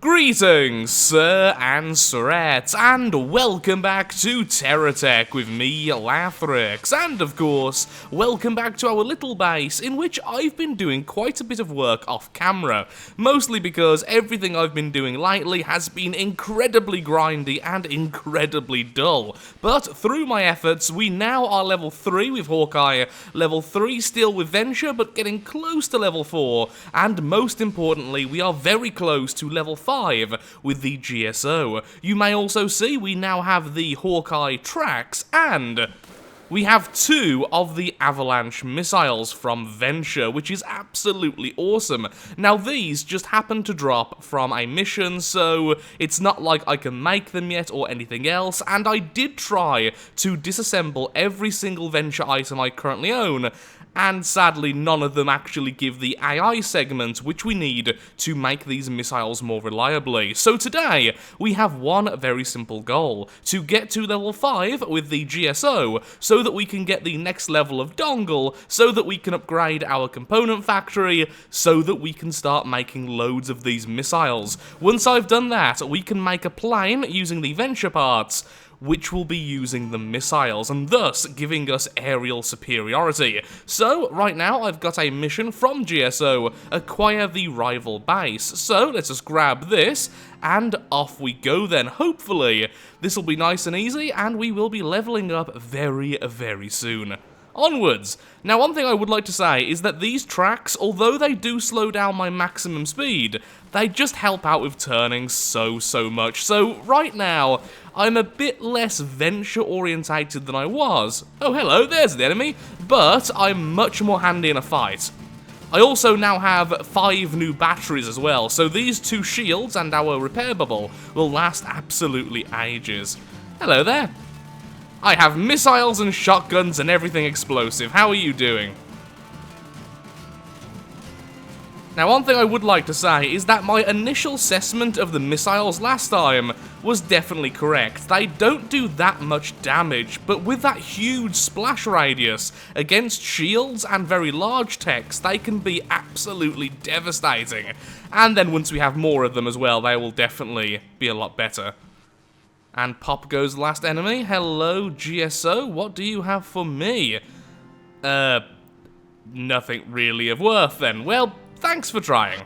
Greetings, sir and sirettes, and welcome back to Terratech with me, Lathrix, and of course, welcome back to our little base in which I've been doing quite a bit of work off camera, mostly because everything I've been doing lately has been incredibly grindy and incredibly dull, but through my efforts, we now are level 3 with Hawkeye, level 3 still with Venture, but getting close to level 4, and most importantly, we are very close to level 5 with the GSO. You may also see we now have the Hawkeye tracks, and we have 2 of the Avalanche missiles from Venture, which is absolutely awesome. Now these just happen to drop from a mission, so it's not like I can make them yet or anything else, and I did try to disassemble every single Venture item I currently own, and sadly none of them actually give the AI segment which we need to make these missiles more reliably. So today, we have one very simple goal, to get to level 5 with the GSO, so that we can get the next level of dongle, so that we can upgrade our component factory, so that we can start making loads of these missiles. Once I've done that, we can make a plane using the Venture parts, which will be using the missiles, and thus giving us aerial superiority. So, right now, I've got a mission from GSO, acquire the rival base. So, let's just grab this, and off we go then. Hopefully, this will be nice and easy, and we will be leveling up very, very soon. Onwards! Now, one thing I would like to say is that these tracks, although they do slow down my maximum speed, they just help out with turning so much. So, right now, I'm a bit less Venture-orientated than I was. Oh, hello, there's the enemy. But I'm much more handy in a fight. I also now have 5 new batteries as well, so these 2 shields and our repair bubble will last absolutely ages. Hello there. I have missiles and shotguns and everything explosive. How are you doing? Now, one thing I would like to say is that my initial assessment of the missiles last time was definitely correct. They don't do that much damage, but with that huge splash radius against shields and very large techs, they can be absolutely devastating. And then once we have more of them as well, they will definitely be a lot better. And pop goes the last enemy. Hello, GSO. What do you have for me? Nothing really of worth then. Well, thanks for trying.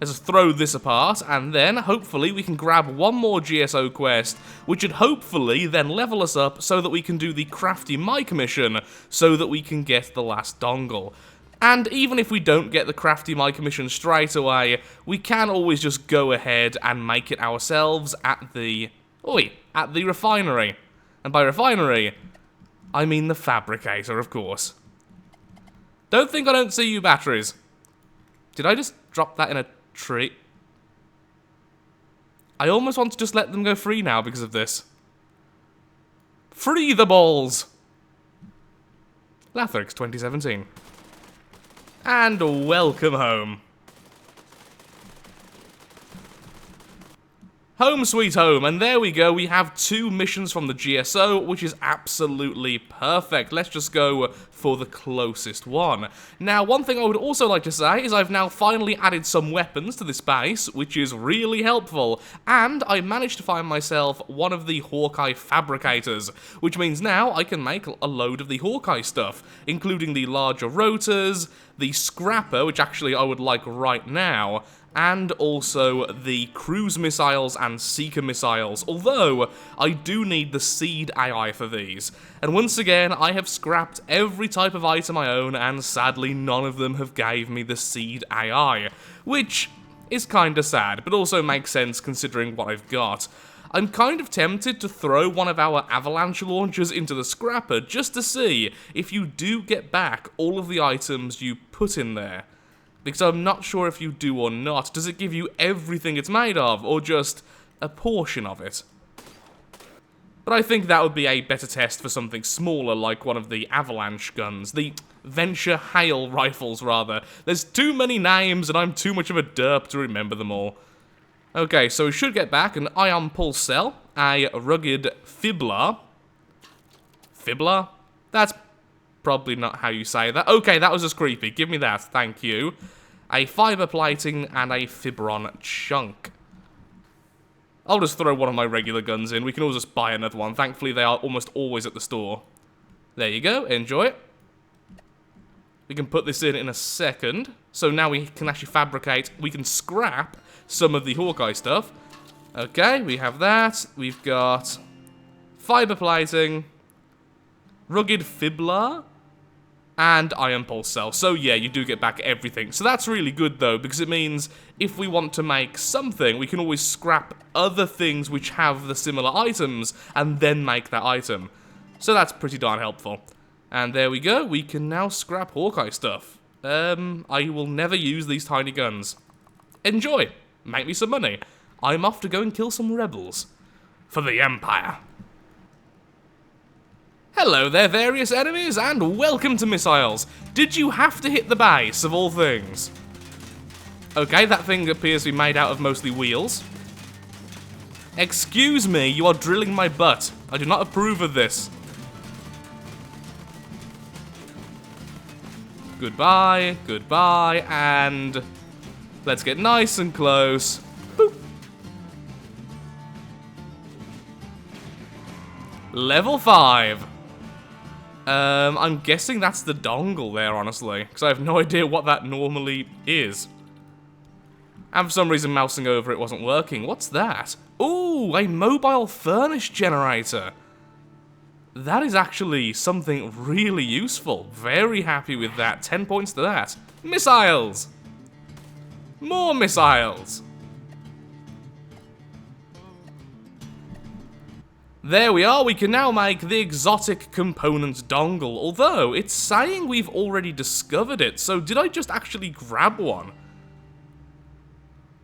Let's just throw this apart, and then, hopefully, we can grab one more GSO quest, which would hopefully then level us up so that we can do the crafty mic mission, so that we can get the last dongle. And even if we don't get the crafty mic mission straight away, we can always just go ahead and make it ourselves at the refinery. And by refinery, I mean the fabricator, of course. Don't think I don't see you, batteries. Did I just drop that in a tree? I almost want to just let them go free now because of this. Free the balls! Lathrix 2017. And welcome home. Home sweet home, and there we go, we have 2 missions from the GSO, which is absolutely perfect. Let's just go for the closest one. Now, one thing I would also like to say is I've now finally added some weapons to this base, which is really helpful, and I managed to find myself one of the Hawkeye fabricators, which means now I can make a load of the Hawkeye stuff, including the larger rotors, the scrapper, which actually I would like right now, and also the cruise missiles and seeker missiles, although I do need the seed AI for these. And once again, I have scrapped every type of item I own, and sadly none of them have gave me the seed AI, which is kinda sad, but also makes sense considering what I've got. I'm kind of tempted to throw one of our Avalanche launchers into the scrapper just to see if you do get back all of the items you put in there. Because I'm not sure if you do or not. Does it give you everything it's made of, or just a portion of it? But I think that would be a better test for something smaller, like one of the Avalanche guns. The Venture Hail rifles, rather. There's too many names, and I'm too much of a derp to remember them all. Okay, so we should get back an ion pulse cell, a rugged fiblar. Fiblar? That's probably not how you say that. Okay, that was just creepy. Give me that, thank you. A fiber plating and a fibron chunk. I'll just throw one of my regular guns in. We can always just buy another one. Thankfully, they are almost always at the store. There you go. Enjoy it. We can put this in a second. So now we can actually fabricate. We can scrap some of the Hawkeye stuff. Okay, we have that. We've got fiber plating, rugged fiblar, and iron pulse cell. So yeah, you do get back everything. So that's really good though, because it means if we want to make something, we can always scrap other things which have the similar items and then make that item. So that's pretty darn helpful. And there we go, we can now scrap Hawkeye stuff. I will never use these tiny guns. Enjoy, make me some money. I'm off to go and kill some rebels. For the Empire. Hello there, various enemies, and welcome to missiles. Did you have to hit the base, of all things? Okay, that thing appears to be made out of mostly wheels. Excuse me, you are drilling my butt. I do not approve of this. Goodbye, goodbye, and let's get nice and close. Boop. Level 5. I'm guessing that's the dongle there, honestly, because I have no idea what that normally is. And for some reason, mousing over it wasn't working. What's that? Ooh, a mobile furnace generator. That is actually something really useful. Very happy with that. 10 points to that. Missiles! More missiles! There we are, we can now make the exotic component dongle, although it's saying we've already discovered it, so did I just actually grab one?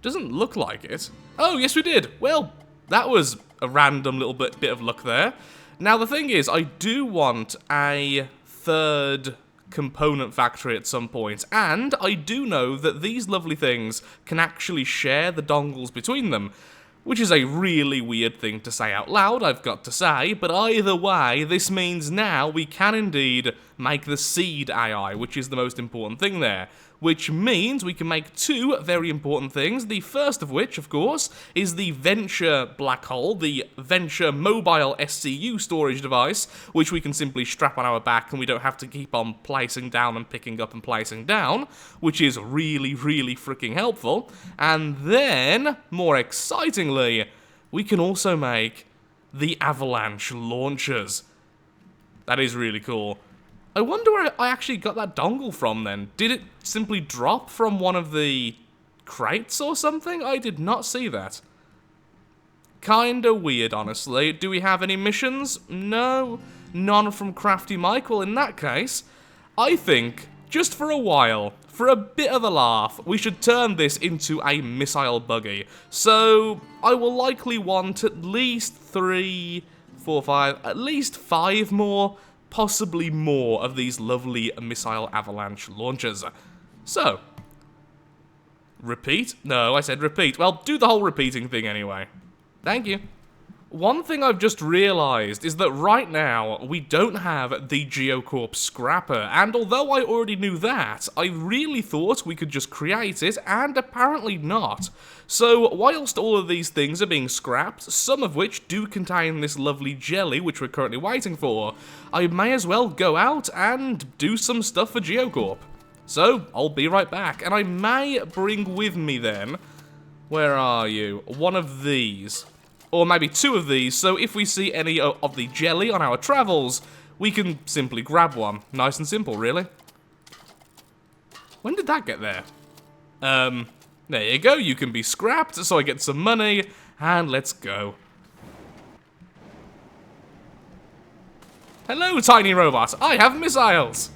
Doesn't look like it. Oh, yes we did. Well, that was a random little bit of luck there. Now the thing is, I do want a third component factory at some point, and I do know that these lovely things can actually share the dongles between them. Which is a really weird thing to say out loud, I've got to say, but either way, this means now we can indeed make the seed AI, which is the most important thing there. Which means we can make two very important things, the first of which, of course, is the Venture black hole, the Venture mobile SCU storage device, which we can simply strap on our back and we don't have to keep on placing down and picking up and placing down, which is really, really freaking helpful. And then, more excitingly, we can also make the Avalanche launchers. That is really cool. I wonder where I actually got that dongle from then. Did it simply drop from one of the crates or something? I did not see that. Kinda weird, honestly. Do we have any missions? No. None from Crafty Mike. Well, in that case, I think, just for a while, for a bit of a laugh, we should turn this into a missile buggy. So, I will likely want at least 3, 4, 5, at least 5 more, possibly more of these lovely missile avalanche launchers. So, repeat? No, I said repeat. Well, do the whole repeating thing anyway. Thank you. One thing I've just realised is that right now, we don't have the Geo Corp Scrapper, and although I already knew that, I really thought we could just create it, and apparently not. So, whilst all of these things are being scrapped, some of which do contain this lovely jelly, which we're currently waiting for, I may as well go out and do some stuff for Geo Corp. So, I'll be right back, and I may bring with me then, where are you, one of these. Or maybe 2 of these, so if we see any of the jelly on our travels, we can simply grab one. Nice and simple, really. When did that get there? There you go, you can be scrapped, so I get some money, and let's go. Hello, tiny robot, I have missiles!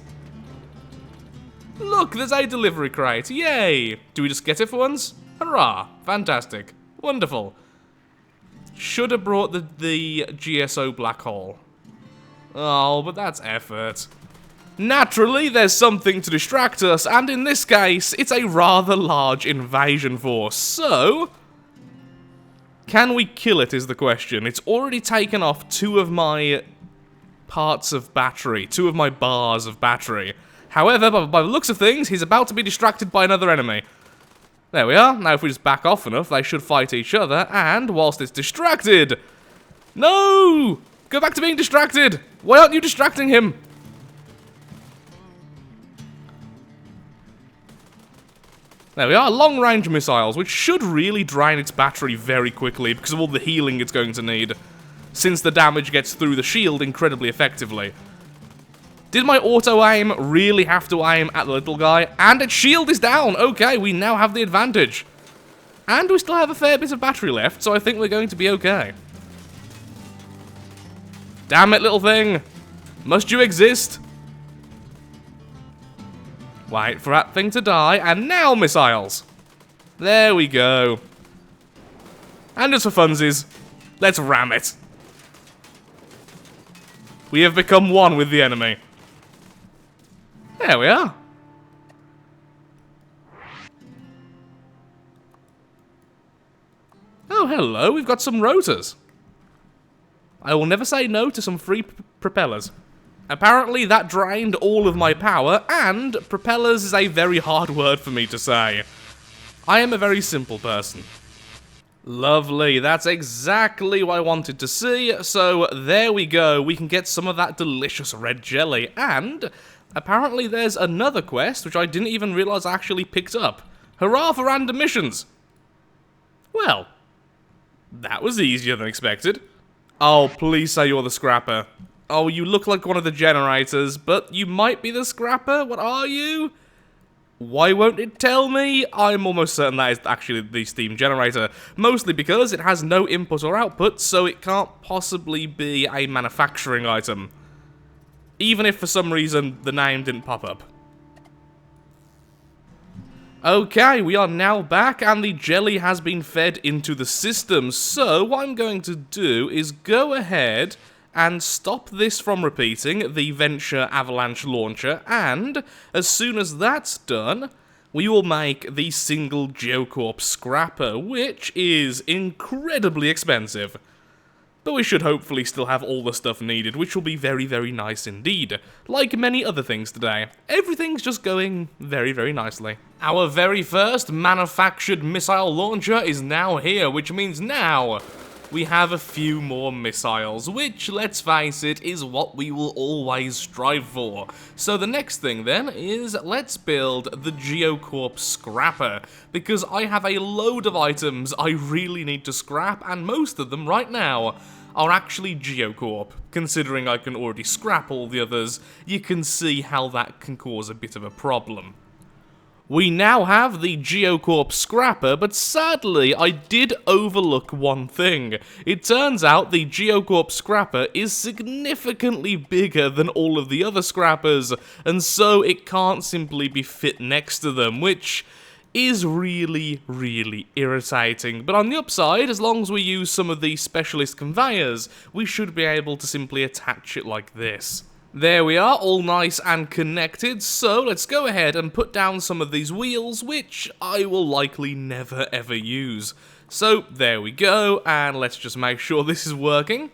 Look, there's a delivery crate, yay! Do we just get it for once? Hurrah, fantastic, wonderful. Should have brought the GSO black hole. Oh, but that's effort. Naturally, there's something to distract us, and in this case, it's a rather large invasion force. So, can we kill it is the question. It's already taken off 2 of my parts of battery, 2 of my bars of battery. However, by the looks of things, he's about to be distracted by another enemy. There we are. Now if we just back off enough, they should fight each other, and whilst it's distracted... No! Go back to being distracted! Why aren't you distracting him? There we are, long-range missiles, which should really drain its battery very quickly because of all the healing it's going to need, since the damage gets through the shield incredibly effectively. Did my auto-aim really have to aim at the little guy? And its shield is down! Okay, we now have the advantage. And we still have a fair bit of battery left, so I think we're going to be okay. Damn it, little thing! Must you exist? Wait for that thing to die, and now missiles! There we go. And just for funsies, let's ram it. We have become one with the enemy. There we are. Oh, hello, we've got some rotors. I will never say no to some free propellers. Apparently that drained all of my power, and propellers is a very hard word for me to say. I am a very simple person. Lovely, that's exactly what I wanted to see, so there we go, we can get some of that delicious red jelly, and apparently there's another quest which I didn't even realise I actually picked up. Hurrah for random missions! Well, that was easier than expected. Oh, please say you're the scrapper. Oh, you look like one of the generators, but you might be the scrapper? What are you? Why won't it tell me? I'm almost certain that is actually the steam generator, mostly because it has no input or output, so it can't possibly be a manufacturing item. Even if for some reason the name didn't pop up. Okay, we are now back and the jelly has been fed into the system, so what I'm going to do is go ahead and stop this from repeating, the Venture Avalanche launcher, and as soon as that's done, we will make the single Geo Corp scrapper, which is incredibly expensive. But we should hopefully still have all the stuff needed, which will be very, very nice indeed. Like many other things today, everything's just going very, very nicely. Our very first manufactured missile launcher is now here, which means now we have a few more missiles, which, let's face it, is what we will always strive for. So the next thing then is let's build the Geo Corp scrapper, because I have a load of items I really need to scrap, and most of them right now are actually Geo Corp. Considering I can already scrap all the others, you can see how that can cause a bit of a problem. We now have the Geo Corp scrapper, but sadly I did overlook one thing. It turns out the Geo Corp scrapper is significantly bigger than all of the other scrappers, and so it can't simply be fit next to them, which is really, really irritating. But on the upside, as long as we use some of the specialist conveyors, we should be able to simply attach it like this. There we are, all nice and connected, so let's go ahead and put down some of these wheels, which I will likely never ever use. So, there we go, and let's just make sure this is working.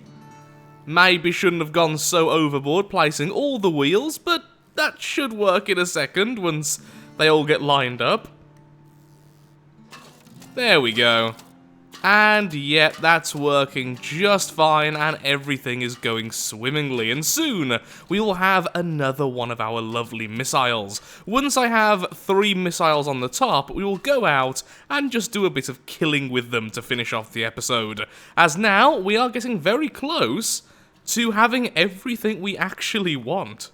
Maybe shouldn't have gone so overboard placing all the wheels, but that should work in a second once they all get lined up. There we go. And yet, that's working just fine, and everything is going swimmingly, and soon we will have another one of our lovely missiles. Once I have 3 missiles on the top, we will go out and just do a bit of killing with them to finish off the episode, as now we are getting very close to having everything we actually want.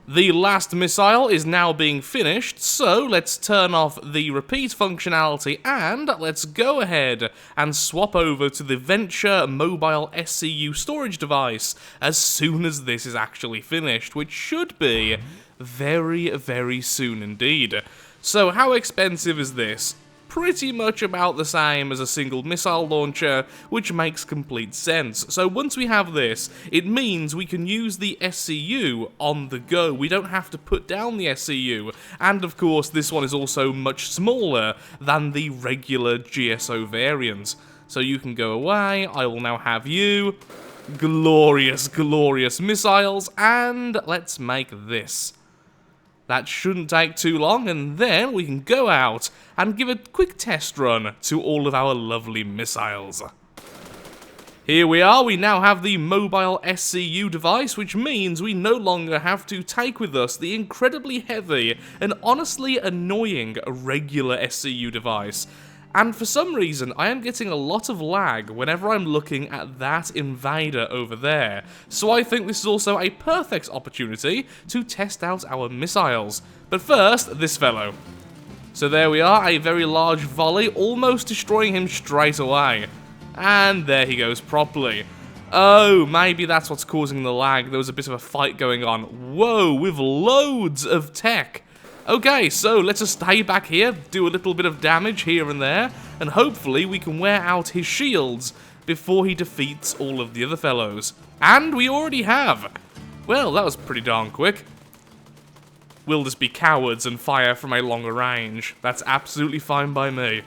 The last missile is now being finished, so let's turn off the repeat functionality and let's go ahead and swap over to the Venture Mobile SCU storage device as soon as this is actually finished, which should be very, very soon indeed. So how expensive is this? Pretty much about the same as a single missile launcher, which makes complete sense. So once we have this, it means we can use the SCU on the go. We don't have to put down the SCU, and of course this one is also much smaller than the regular GSO variant. So you can go away, I will now have you. Glorious, glorious missiles, and let's make this. That shouldn't take too long, and then we can go out and give a quick test run to all of our lovely missiles. Here we are, we now have the mobile SCU device, which means we no longer have to take with us the incredibly heavy and honestly annoying regular SCU device. And for some reason, I am getting a lot of lag whenever I'm looking at that invader over there. So I think this is also a perfect opportunity to test out our missiles. But first, this fellow. So there we are, a very large volley, almost destroying him straight away. And there he goes properly. Oh, maybe that's what's causing the lag. There was a bit of a fight going on. Whoa, with loads of tech. Okay, so let's just stay back here, do a little bit of damage here and there, and hopefully we can wear out his shields before he defeats all of the other fellows. And we already have. Well, that was pretty darn quick. We'll just be cowards and fire from a longer range. That's absolutely fine by me.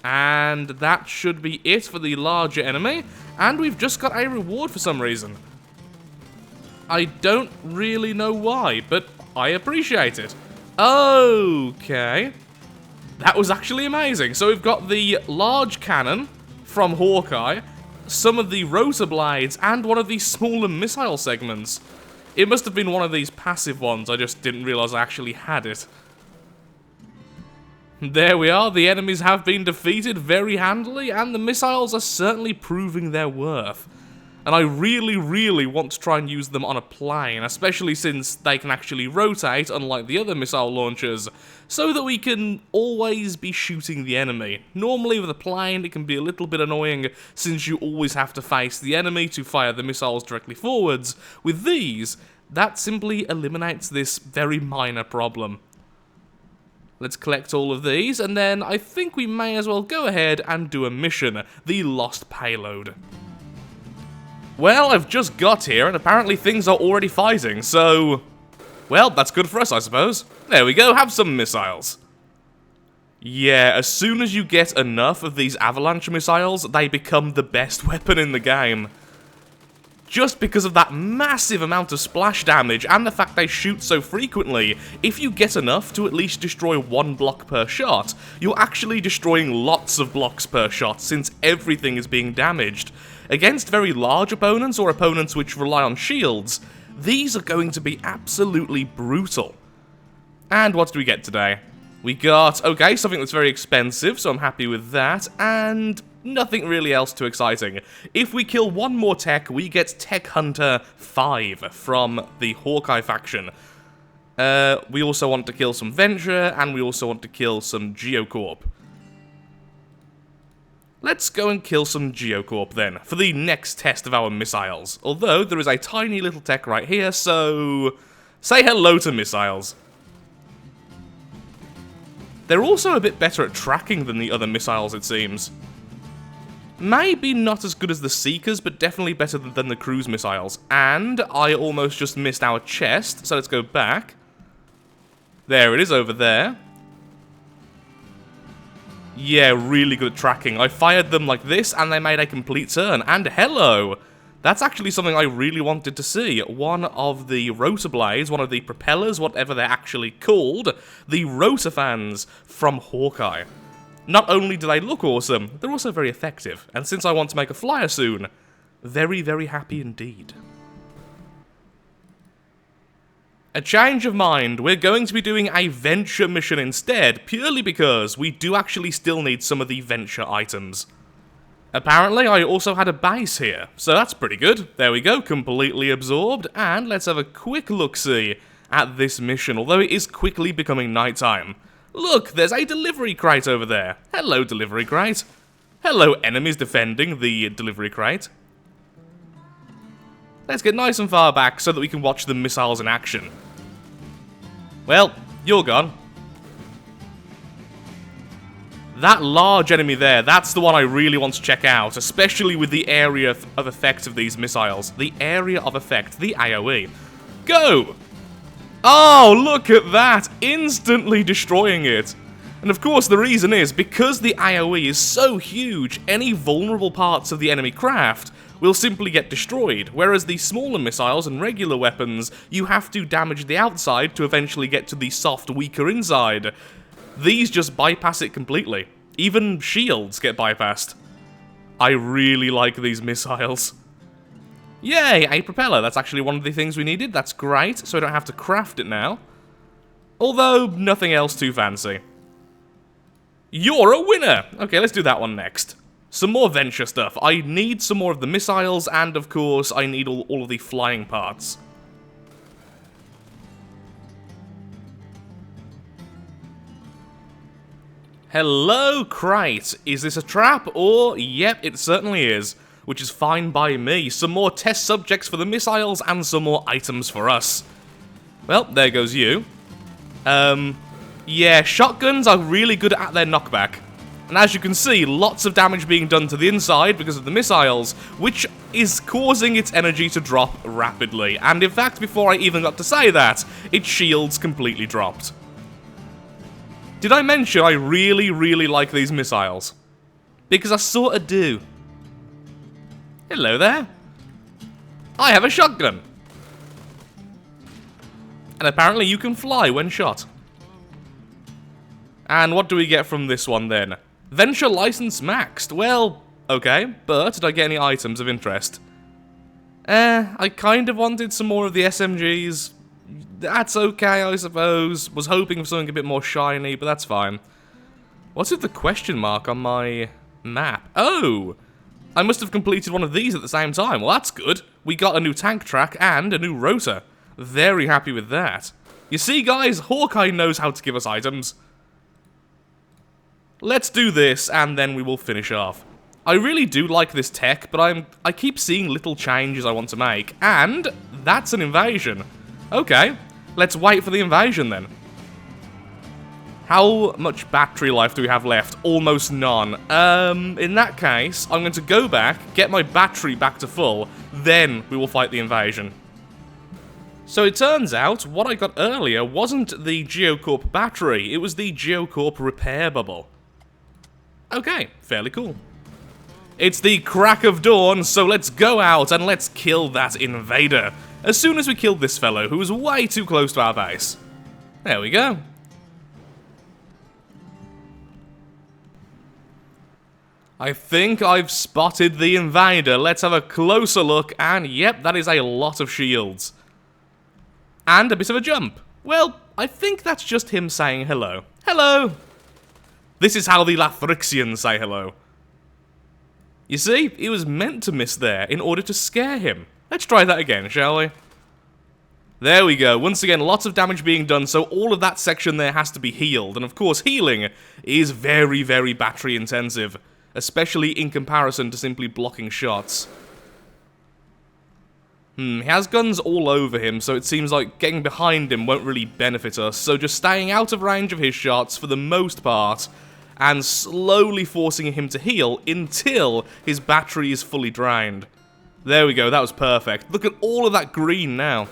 And that should be it for the larger enemy, and we've just got a reward for some reason. I don't really know why, but I appreciate it. Okay. That was actually amazing. So we've got the large cannon from Hawkeye, some of the rotor blades, and one of these smaller missile segments. It must have been one of these passive ones, I just didn't realize I actually had it. There we are, the enemies have been defeated very handily, and the missiles are certainly proving their worth. And I really want to try and use them on a plane, especially since they can actually rotate, unlike the other missile launchers, so that we can always be shooting the enemy. Normally with a plane, it can be a little bit annoying, since you always have to face the enemy to fire the missiles directly forwards. With these, that simply eliminates this very minor problem. Let's collect all of these, and then I think we may as well go ahead and do a mission, the Lost Payload. Well, I've just got here, and apparently things are already fighting, so... well, that's good for us, I suppose. There we go, have some missiles. Yeah, as soon as you get enough of these Avalanche missiles, they become the best weapon in the game. Just because of that massive amount of splash damage, and the fact they shoot so frequently, if you get enough to at least destroy one block per shot, you're actually destroying lots of blocks per shot, since everything is being damaged. Against very large opponents, or opponents which rely on shields, these are going to be absolutely brutal. And what do we get today? We got, okay, something that's very expensive, so I'm happy with that, and nothing really else too exciting. If we kill one more tech, we get Tech Hunter 5 from the Hawkeye faction. We also want to kill some Venture, and we also want to kill some Geo Corp. Let's go and kill some Geo Corp then, for the next test of our missiles. Although, there is a tiny little tech right here, so... say hello to missiles. They're also a bit better at tracking than the other missiles, it seems. Maybe not as good as the Seekers, but definitely better than the cruise missiles. And I almost just missed our chest, so let's go back. There it is over there. Yeah, really good at tracking. I fired them like this, and they made a complete turn. And hello! That's actually something I really wanted to see. One of the rotor blades, one of the propellers, whatever they're actually called, the rotor fans from Hawkeye. Not only do they look awesome, they're also very effective. And since I want to make a flyer soon, very, very happy indeed. A change of mind, we're going to be doing a Venture mission instead, purely because we do actually still need some of the Venture items. Apparently, I also had a base here, so that's pretty good. There we go, completely absorbed, and let's have a quick look-see at this mission, although it is quickly becoming nighttime. Look, there's a delivery crate over there. Hello, delivery crate. Hello, enemies defending the delivery crate. Let's get nice and far back so that we can watch the missiles in action. Well, you're gone. That large enemy there, that's the one I really want to check out, especially with the area of effect of these missiles. The area of effect, the AoE. Go! Oh, look at that! Instantly destroying it. And of course the reason is, because the AoE is so huge, any vulnerable parts of the enemy craft will simply get destroyed, whereas the smaller missiles and regular weapons, you have to damage the outside to eventually get to the soft, weaker inside. These just bypass it completely. Even shields get bypassed. I really like these missiles. Yay, a propeller. That's actually one of the things we needed. That's great, so I don't have to craft it now. Although, nothing else too fancy. You're a winner! Okay, let's do that one next. Some more venture stuff. I need some more of the missiles, and of course, I need all of the flying parts. Hello, Crate. Is this a trap? Or, yep, it certainly is. Which is fine by me. Some more test subjects for the missiles, and some more items for us. Well, there goes you. Yeah, shotguns are really good at their knockback. And as you can see, lots of damage being done to the inside because of the missiles, which is causing its energy to drop rapidly. And in fact, before I even got to say that, its shields completely dropped. Did I mention I really, really like these missiles? Because I sorta do. Hello there. I have a shotgun. And apparently you can fly when shot. And what do we get from this one then? Venture license maxed. Well, okay, but did I get any items of interest? I kind of wanted some more of the SMGs. That's okay, I suppose. Was hoping for something a bit more shiny, but that's fine. What's with the question mark on my map? Oh! I must have completed one of these at the same time. Well, that's good. We got a new tank track and a new rotor. Very happy with that. You see, guys, Hawkeye knows how to give us items. Let's do this, and then we will finish off. I really do like this tech, but I keep seeing little changes I want to make, and that's an invasion. Okay, let's wait for the invasion then. How much battery life do we have left? Almost none. In that case, I'm going to go back, get my battery back to full, then we will fight the invasion. So it turns out, what I got earlier wasn't the Geo Corp battery, it was the Geo Corp repair bubble. Okay, fairly cool. It's the crack of dawn, so let's go out and let's kill that invader. As soon as we kill this fellow, who is way too close to our base. There we go. I think I've spotted the invader. Let's have a closer look, and yep, that is a lot of shields. And a bit of a jump. Well, I think that's just him saying hello. Hello! This is how the Lathrixians say hello. You see, he was meant to miss there in order to scare him. Let's try that again, shall we? There we go. Once again, lots of damage being done, so all of that section there has to be healed. And of course, healing is very, very battery intensive, especially in comparison to simply blocking shots. He has guns all over him, so it seems like getting behind him won't really benefit us, so just staying out of range of his shots for the most part, and slowly forcing him to heal until his battery is fully drained. There we go, that was perfect. Look at all of that green now.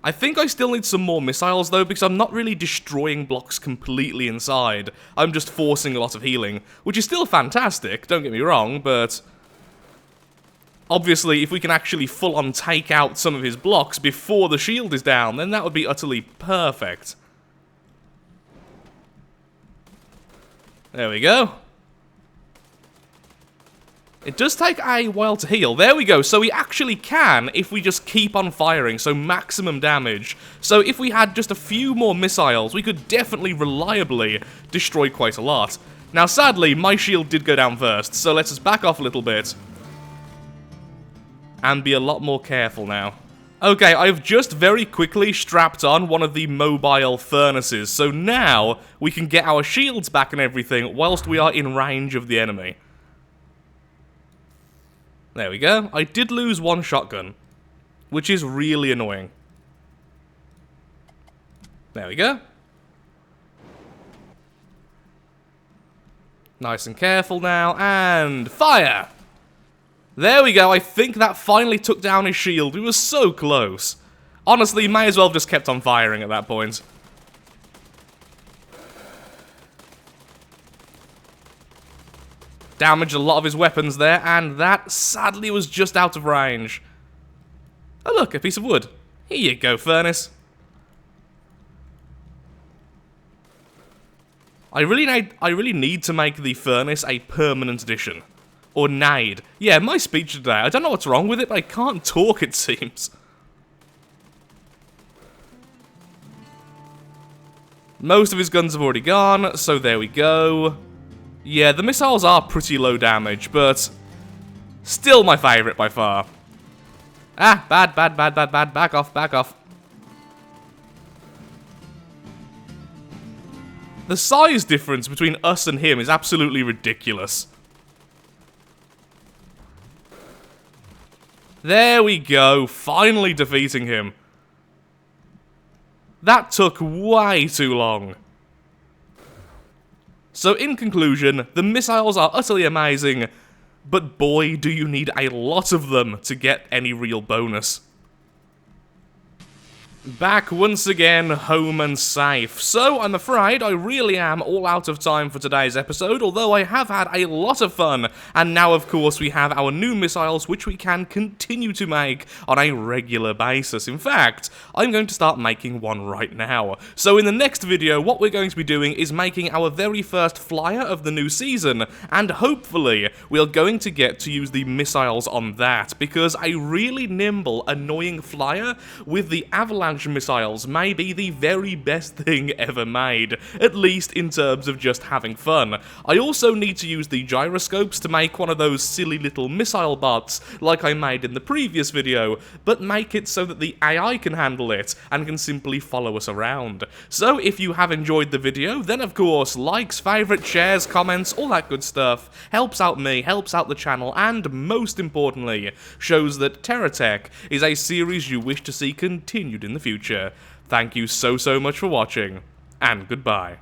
I think I still need some more missiles though, because I'm not really destroying blocks completely inside. I'm just forcing a lot of healing, which is still fantastic, don't get me wrong, but obviously if we can actually full-on take out some of his blocks before the shield is down, then that would be utterly perfect. There we go. It does take a while to heal. There we go. So we actually can if we just keep on firing. So maximum damage. So if we had just a few more missiles, we could definitely reliably destroy quite a lot. Now sadly, my shield did go down first. So let's just back off a little bit. And be a lot more careful now. Okay, I've just very quickly strapped on one of the mobile furnaces. So now we can get our shields back and everything whilst we are in range of the enemy. There we go. I did lose one shotgun, which is really annoying. There we go. Nice and careful now, and fire! There we go, I think that finally took down his shield. We were so close. Honestly, may as well have just kept on firing at that point. Damaged a lot of his weapons there, and that sadly was just out of range. Oh look, a piece of wood. Here you go, furnace. I really need to make the furnace a permanent addition. Or nade. Yeah, my speech today. I don't know what's wrong with it, but I can't talk, it seems. Most of his guns have already gone, so there we go. Yeah, the missiles are pretty low damage, but still my favourite by far. Ah, bad. Back off. The size difference between us and him is absolutely ridiculous. There we go, finally defeating him. That took way too long. So in conclusion, the missiles are utterly amazing, but boy do you need a lot of them to get any real bonus. Back once again, home and safe. So, I'm afraid I really am all out of time for today's episode, although I have had a lot of fun, and now of course we have our new missiles which we can continue to make on a regular basis. In fact, I'm going to start making one right now. So in the next video, what we're going to be doing is making our very first flyer of the new season, and hopefully we're going to get to use the missiles on that, because a really nimble, annoying flyer with the Avalanche missiles may be the very best thing ever made, at least in terms of just having fun. I also need to use the gyroscopes to make one of those silly little missile bots like I made in the previous video, but make it so that the AI can handle it and can simply follow us around. So if you have enjoyed the video, then of course likes, favourites, shares, comments, all that good stuff helps out me, helps out the channel, and most importantly, shows that Terratech is a series you wish to see continued in the future. Thank you so much for watching, and goodbye.